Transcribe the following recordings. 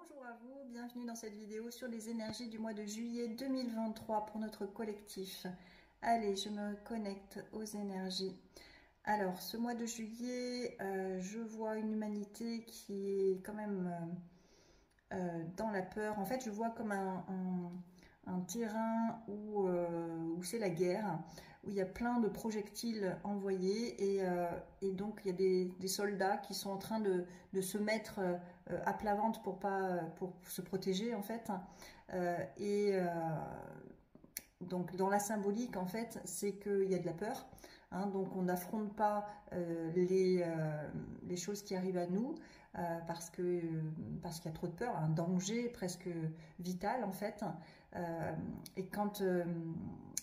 Bonjour à vous, bienvenue dans cette vidéo sur les énergies du mois de juillet 2023 pour notre collectif. Allez, je me connecte aux énergies. Alors, ce mois de juillet, je vois une humanité qui est quand même dans la peur. En fait, je vois comme un terrain où c'est la guerre, où il y a plein de projectiles envoyés et donc il y a des soldats qui sont en train de se mettre à plat ventre pour se protéger en fait. Donc dans la symbolique en fait c'est qu'il y a de la peur, hein, donc on n'affronte pas les choses qui arrivent à nous parce qu'il y a trop de peur, un danger presque vital en fait. Et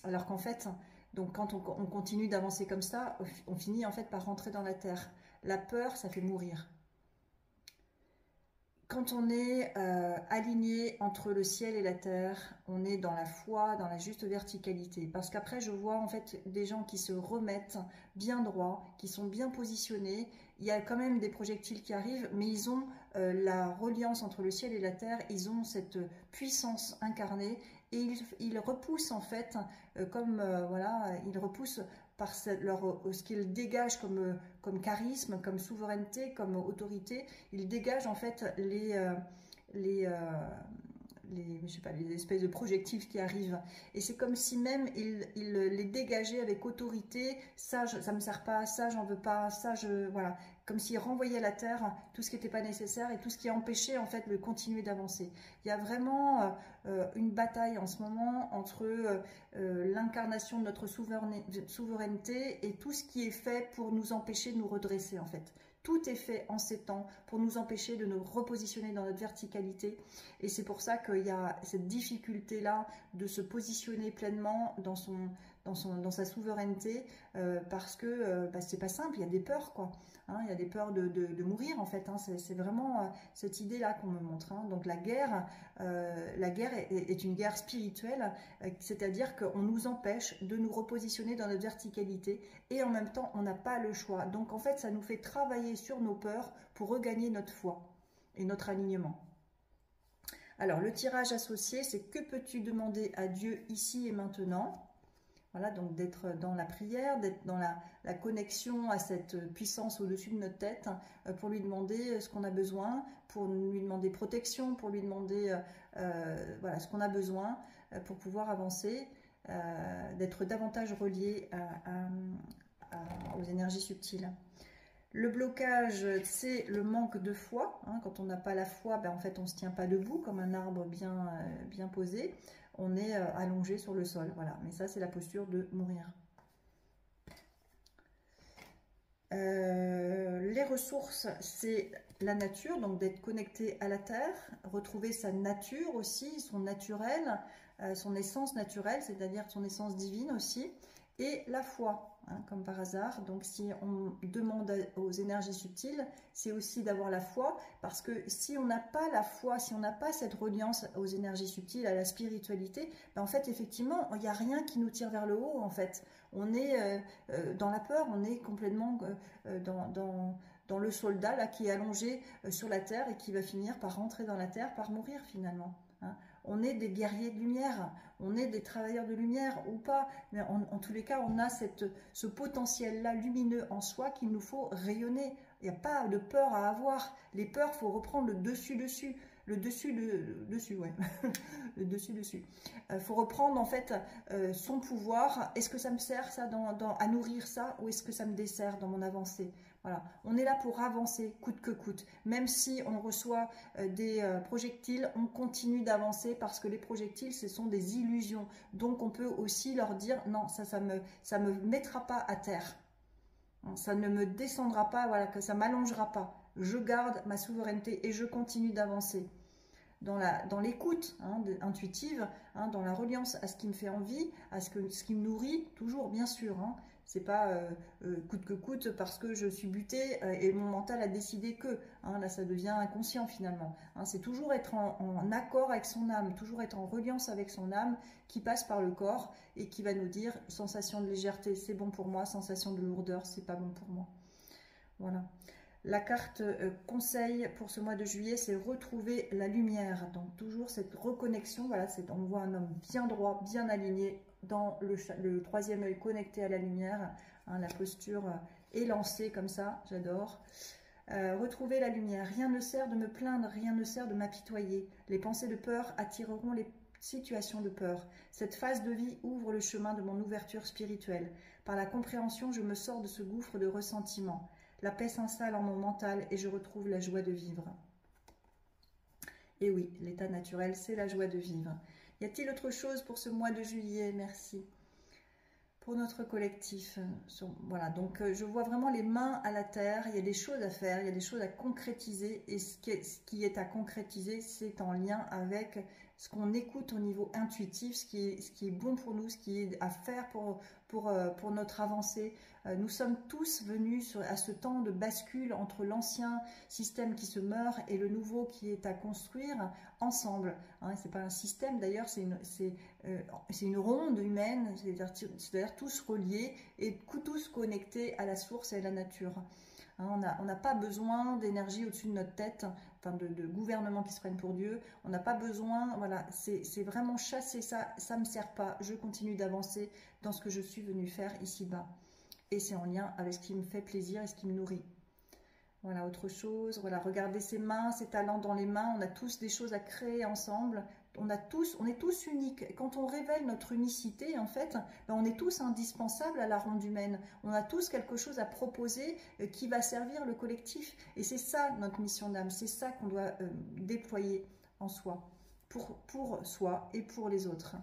alors qu'en fait, donc quand on continue d'avancer comme ça, on finit en fait par rentrer dans la terre. La peur, ça fait mourir. Quand on est aligné entre le ciel et la terre, on est dans la foi, dans la juste verticalité. Parce qu'après, je vois en fait des gens qui se remettent bien droit, qui sont bien positionnés. Il y a quand même des projectiles qui arrivent, mais ils ont la reliance entre le ciel et la terre. Ils ont cette puissance incarnée et ils repoussent en fait, voilà, ils repoussent par ce qu'ils dégagent comme charisme, comme souveraineté, comme autorité. Ils dégagent en fait je sais pas, les espèces de projectifs qui arrivent. Et c'est comme si même ils les dégageaient avec autorité. Ça me sert pas, ça j'en veux pas, voilà. Comme s'ils renvoyaient à la terre tout ce qui n'était pas nécessaire et tout ce qui empêchait en fait de continuer d'avancer. Il y a vraiment une bataille en ce moment entre l'incarnation de notre souveraineté et tout ce qui est fait pour nous empêcher de nous redresser en fait. Tout est fait en ces temps pour nous empêcher de nous repositionner dans notre verticalité. Et c'est pour ça qu'il y a cette difficulté-là de se positionner pleinement dans sa souveraineté parce que c'est pas simple, il y a des peurs quoi. Hein, il y a des peurs de mourir en fait. Hein, c'est vraiment cette idée-là qu'on me montre. Hein. Donc la guerre est une guerre spirituelle, c'est-à-dire qu'on nous empêche de nous repositionner dans notre verticalité et en même temps on n'a pas le choix. Donc en fait ça nous fait travailler sur nos peurs pour regagner notre foi et notre alignement. Alors le tirage associé, c'est que peux-tu demander à Dieu ici et maintenant? Voilà, donc d'être dans la prière, d'être dans la connexion à cette puissance au-dessus de notre tête pour lui demander ce qu'on a besoin, pour lui demander protection, pour lui demander voilà, ce qu'on a besoin pour pouvoir avancer, d'être davantage relié aux énergies subtiles. Le blocage, c'est le manque de foi. Hein. Quand on n'a pas la foi, en fait, on ne se tient pas debout comme un arbre bien posé. On est allongé sur le sol. Voilà. Mais ça, c'est la posture de mourir. Les ressources, c'est la nature, donc d'être connecté à la terre, retrouver sa nature aussi, son naturel, son essence naturelle, c'est-à-dire son essence divine aussi, et la foi, hein, comme par hasard. Donc si on demande aux énergies subtiles, c'est aussi d'avoir la foi, parce que si on n'a pas la foi, si on n'a pas cette reliance aux énergies subtiles, à la spiritualité, en fait effectivement il n'y a rien qui nous tire vers le haut en fait. On est dans la peur, on est complètement dans le soldat là qui est allongé sur la terre et qui va finir par rentrer dans la terre, par mourir finalement. Hein. On est des guerriers de lumière, on est des travailleurs de lumière ou pas, mais en tous les cas, on a ce potentiel-là lumineux en soi qu'il nous faut rayonner. Il n'y a pas de peur à avoir. Les peurs, il faut reprendre le dessus-dessus. Le dessus, ouais. Le dessus-dessus. Faut reprendre en fait son pouvoir. Est-ce que ça me sert ça à nourrir ça ou est-ce que ça me dessert dans mon avancée? Voilà. On est là pour avancer coûte que coûte. Même si on reçoit des projectiles, on continue d'avancer parce que les projectiles, ce sont des illusions. Donc on peut aussi leur dire non, ça me mettra pas à terre. Ça ne me descendra pas, voilà, que ça m'allongera pas. Je garde ma souveraineté et je continue d'avancer. Dans l'écoute intuitive, hein, dans la reliance à ce qui me fait envie, à ce qui me nourrit, toujours bien sûr. Hein. C'est pas coûte que coûte parce que je suis butée et mon mental a décidé que. Hein, là, ça devient inconscient finalement. Hein, c'est toujours être en accord avec son âme, toujours être en reliance avec son âme qui passe par le corps et qui va nous dire sensation de légèreté, c'est bon pour moi, sensation de lourdeur, c'est pas bon pour moi. Voilà. La carte conseil pour ce mois de juillet, c'est retrouver la lumière. Donc toujours cette reconnexion, voilà, on voit un homme bien droit, bien aligné, dans le troisième œil connecté à la lumière. Hein, la posture élancée comme ça, j'adore. Retrouver la lumière. Rien ne sert de me plaindre, rien ne sert de m'apitoyer. Les pensées de peur attireront les situations de peur. Cette phase de vie ouvre le chemin de mon ouverture spirituelle. Par la compréhension, je me sors de ce gouffre de ressentiment. La paix s'installe en mon mental et je retrouve la joie de vivre. Et oui, l'état naturel, c'est la joie de vivre. Y a-t-il autre chose pour ce mois de juillet? Merci. Pour notre collectif. Voilà, donc je vois vraiment les mains à la terre, il y a des choses à faire, il y a des choses à concrétiser, et ce qui est à concrétiser, c'est en lien avec ce qu'on écoute au niveau intuitif, ce qui est bon pour nous, ce qui est à faire pour notre avancée. Nous sommes tous venus à ce temps de bascule entre l'ancien système qui se meurt et le nouveau qui est à construire ensemble. Hein, c'est pas un système d'ailleurs, c'est une ronde humaine, c'est-à-dire tous reliés et tous connectés à la source et à la nature. Hein, on n'a pas besoin d'énergie au-dessus de notre tête, enfin de gouvernement qui se prennent pour Dieu. On n'a pas besoin, voilà, c'est vraiment chasser ça, ça ne me sert pas, je continue d'avancer dans ce que je suis venu faire ici-bas. Et c'est en lien avec ce qui me fait plaisir et ce qui me nourrit. Voilà, autre chose, voilà, regardez ses mains, ses talents dans les mains, on a tous des choses à créer ensemble, on est tous uniques. Et quand on révèle notre unicité, en fait, ben on est tous indispensables à la ronde humaine. On a tous quelque chose à proposer qui va servir le collectif. Et c'est ça notre mission d'âme, c'est ça qu'on doit déployer en soi, pour soi et pour les autres.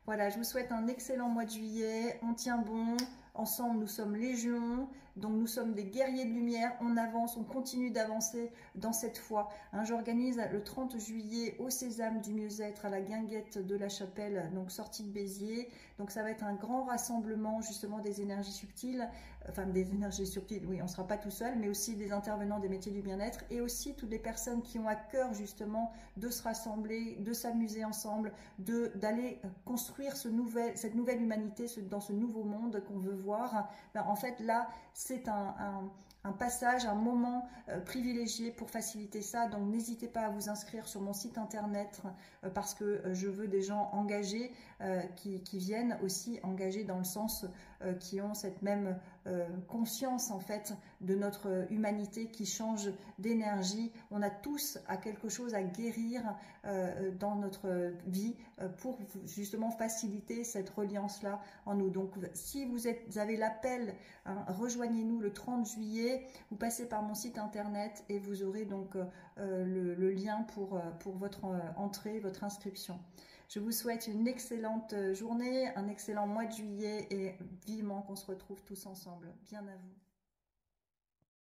Voilà, je vous souhaite un excellent mois de juillet, on tient bon, ensemble nous sommes légion, donc nous sommes des guerriers de lumière, on avance, on continue d'avancer dans cette foi. Hein, j'organise le 30 juillet au Sésame du Mieux-être à la Guinguette de la Chapelle, donc sortie de Béziers. Donc ça va être un grand rassemblement justement des énergies subtiles, enfin des énergies subtiles, oui on ne sera pas tout seul, mais aussi des intervenants des métiers du bien-être et aussi toutes les personnes qui ont à cœur justement de se rassembler, de s'amuser ensemble, d'aller construire cette nouvelle humanité, dans ce nouveau monde qu'on veut voir. Ben, en fait là c'est un passage, un moment privilégié pour faciliter ça. Donc n'hésitez pas à vous inscrire sur mon site internet parce que je veux des gens engagés qui viennent aussi engagés dans le sens qui ont cette même conscience en fait de notre humanité qui change d'énergie. On a tous quelque chose à guérir dans notre vie pour justement faciliter cette reliance-là en nous. Donc si vous avez l'appel, hein, rejoignez-nous le 30 juillet, vous passez par mon site internet et vous aurez donc le lien pour votre entrée, votre inscription. Je vous souhaite une excellente journée, un excellent mois de juillet et vivement qu'on se retrouve tous ensemble. Bien à vous.